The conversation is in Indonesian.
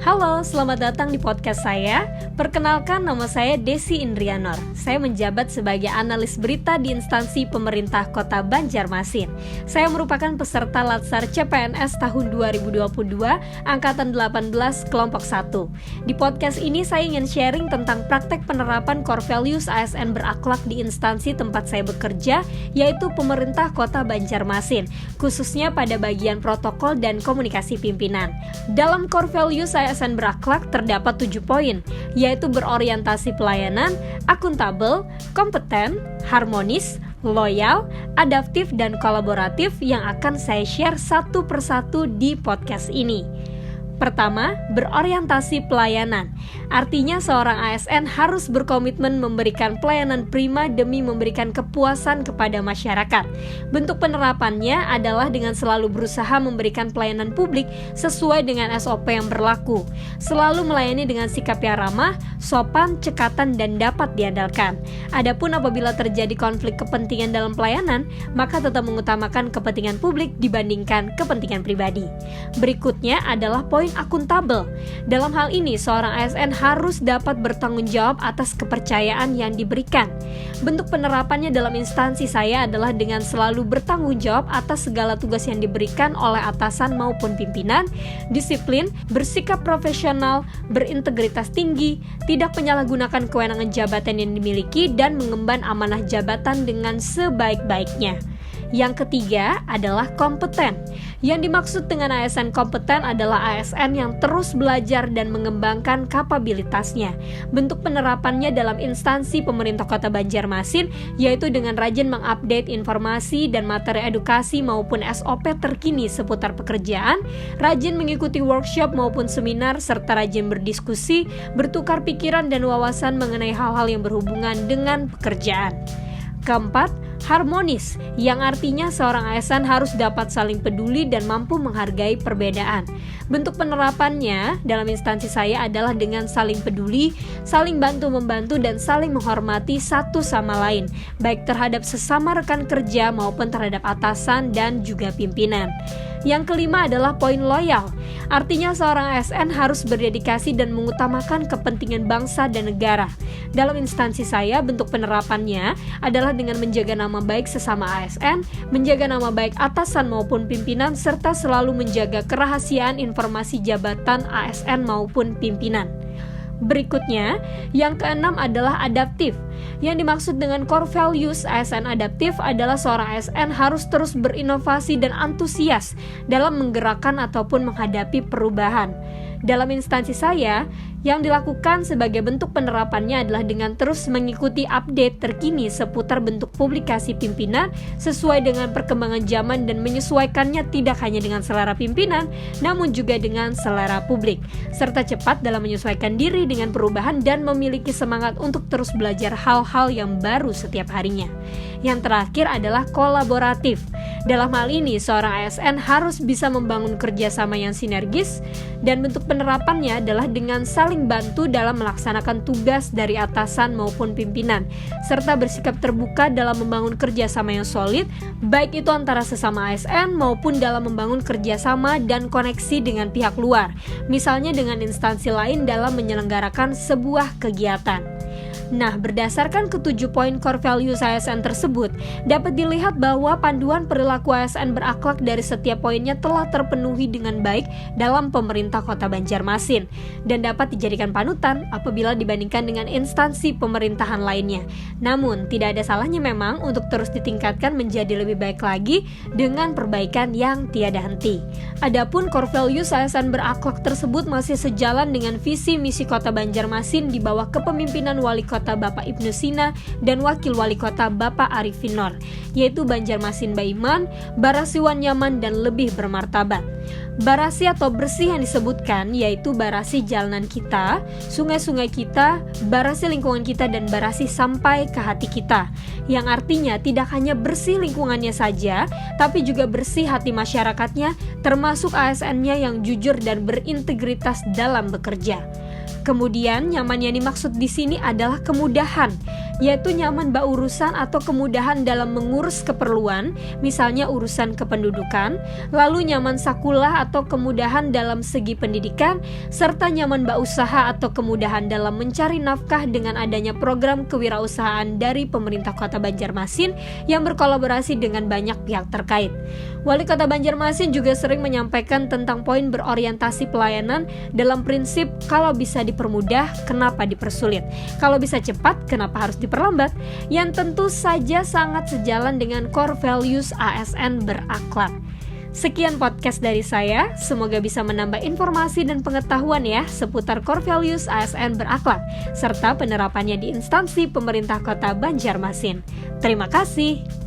Halo, selamat datang di podcast saya. Perkenalkan, nama saya Desi Indrianor. Saya menjabat sebagai analis berita di instansi pemerintah Kota Banjarmasin. Saya merupakan peserta Latsar CPNS tahun 2022, Angkatan 18, Kelompok 1. Di podcast ini saya ingin sharing tentang praktek penerapan core values ASN berakhlak di instansi tempat saya bekerja, yaitu pemerintah Kota Banjarmasin, khususnya pada bagian protokol dan komunikasi pimpinan. Dalam core values ASN berakhlak terdapat 7 poin, yaitu berorientasi pelayanan, akuntabel, kompeten, harmonis, loyal, adaptif, dan kolaboratif yang akan saya share satu persatu di podcast ini. Pertama, berorientasi pelayanan. Artinya seorang ASN harus berkomitmen memberikan pelayanan prima demi memberikan kepuasan kepada masyarakat. Bentuk penerapannya adalah dengan selalu berusaha memberikan pelayanan publik sesuai dengan SOP yang berlaku. Selalu melayani dengan sikap yang ramah, sopan, cekatan, dan dapat diandalkan. Adapun apabila terjadi konflik kepentingan dalam pelayanan, maka tetap mengutamakan kepentingan publik dibandingkan kepentingan pribadi. Berikutnya adalah poin akuntabel. Dalam hal ini, seorang ASN harus dapat bertanggung jawab atas kepercayaan yang diberikan. Bentuk penerapannya dalam instansi saya adalah dengan selalu bertanggung jawab atas segala tugas yang diberikan oleh atasan maupun pimpinan, disiplin, bersikap profesional, berintegritas tinggi, tidak menyalahgunakan kewenangan jabatan yang dimiliki, dan mengemban amanah jabatan dengan sebaik-baiknya. Yang ketiga adalah kompeten. Yang dimaksud dengan ASN kompeten adalah ASN yang terus belajar dan mengembangkan kapabilitasnya. Bentuk penerapannya dalam instansi pemerintah Kota Banjarmasin yaitu dengan rajin mengupdate informasi dan materi edukasi maupun SOP terkini seputar pekerjaan, rajin mengikuti workshop maupun seminar, serta rajin berdiskusi, bertukar pikiran dan wawasan mengenai hal-hal yang berhubungan dengan pekerjaan. Keempat, harmonis, yang artinya seorang ASN harus dapat saling peduli dan mampu menghargai perbedaan. Bentuk penerapannya dalam instansi saya adalah dengan saling peduli, saling bantu-membantu, dan saling menghormati satu sama lain, baik terhadap sesama rekan kerja maupun terhadap atasan dan juga pimpinan. Yang kelima adalah poin loyal. Artinya seorang ASN harus berdedikasi dan mengutamakan kepentingan bangsa dan negara. Dalam instansi saya, bentuk penerapannya adalah dengan menjaga nama baik sesama ASN, menjaga nama baik atasan maupun pimpinan, serta selalu menjaga kerahasiaan informasi jabatan ASN maupun pimpinan. Berikutnya, yang keenam adalah adaptif. Yang dimaksud dengan core values ASN adaptif adalah seorang ASN harus terus berinovasi dan antusias dalam menggerakkan ataupun menghadapi perubahan. Dalam instansi saya, yang dilakukan sebagai bentuk penerapannya adalah dengan terus mengikuti update terkini seputar bentuk publikasi pimpinan sesuai dengan perkembangan zaman dan menyesuaikannya tidak hanya dengan selera pimpinan, namun juga dengan selera publik, serta cepat dalam menyesuaikan diri dengan perubahan dan memiliki semangat untuk terus belajar hal-hal yang baru setiap harinya. Yang terakhir adalah kolaboratif. Dalam hal ini, seorang ASN harus bisa membangun kerjasama yang sinergis, dan bentuk penerapannya adalah dengan saling bantu dalam melaksanakan tugas dari atasan maupun pimpinan, serta bersikap terbuka dalam membangun kerjasama yang solid, baik itu antara sesama ASN maupun dalam membangun kerjasama dan koneksi dengan pihak luar, misalnya dengan instansi lain dalam menyelenggarakan sebuah kegiatan. Nah, berdasarkan ketujuh poin core value ASN tersebut, dapat dilihat bahwa panduan perilaku ASN berakhlak dari setiap poinnya telah terpenuhi dengan baik dalam pemerintah Kota Banjarmasin dan dapat dijadikan panutan apabila dibandingkan dengan instansi pemerintahan lainnya. Namun, tidak ada salahnya memang untuk terus ditingkatkan menjadi lebih baik lagi dengan perbaikan yang tiada henti. Adapun core value ASN berakhlak tersebut masih sejalan dengan visi misi Kota Banjarmasin di bawah kepemimpinan Wali Kota Bapak Ibnu Sina dan Wakil Wali Kota Bapak Arifin Nor, yaitu Banjarmasin Baiman, Barasiwan Nyaman, dan lebih bermartabat. Barasi atau bersih yang disebutkan yaitu barasi jalanan kita, sungai-sungai kita, barasi lingkungan kita, dan barasi sampai ke hati kita, yang artinya tidak hanya bersih lingkungannya saja, tapi juga bersih hati masyarakatnya, termasuk ASN-nya yang jujur dan berintegritas dalam bekerja. Kemudian nyaman yang dimaksud di sini adalah kemudahan, yaitu nyaman berurusan atau kemudahan dalam mengurus keperluan, misalnya urusan kependudukan, lalu nyaman sakulah atau kemudahan dalam segi pendidikan, serta nyaman berusaha atau kemudahan dalam mencari nafkah dengan adanya program kewirausahaan dari pemerintah Kota Banjarmasin yang berkolaborasi dengan banyak pihak terkait. Wali Kota Banjarmasin juga sering menyampaikan tentang poin berorientasi pelayanan dalam prinsip kalau bisa dipermudah, kenapa dipersulit? Kalau bisa cepat, kenapa harus diperlambat? Yang tentu saja sangat sejalan dengan core values ASN berakhlak. Sekian podcast dari saya, semoga bisa menambah informasi dan pengetahuan ya seputar core values ASN berakhlak, serta penerapannya di instansi pemerintah Kota Banjarmasin. Terima kasih.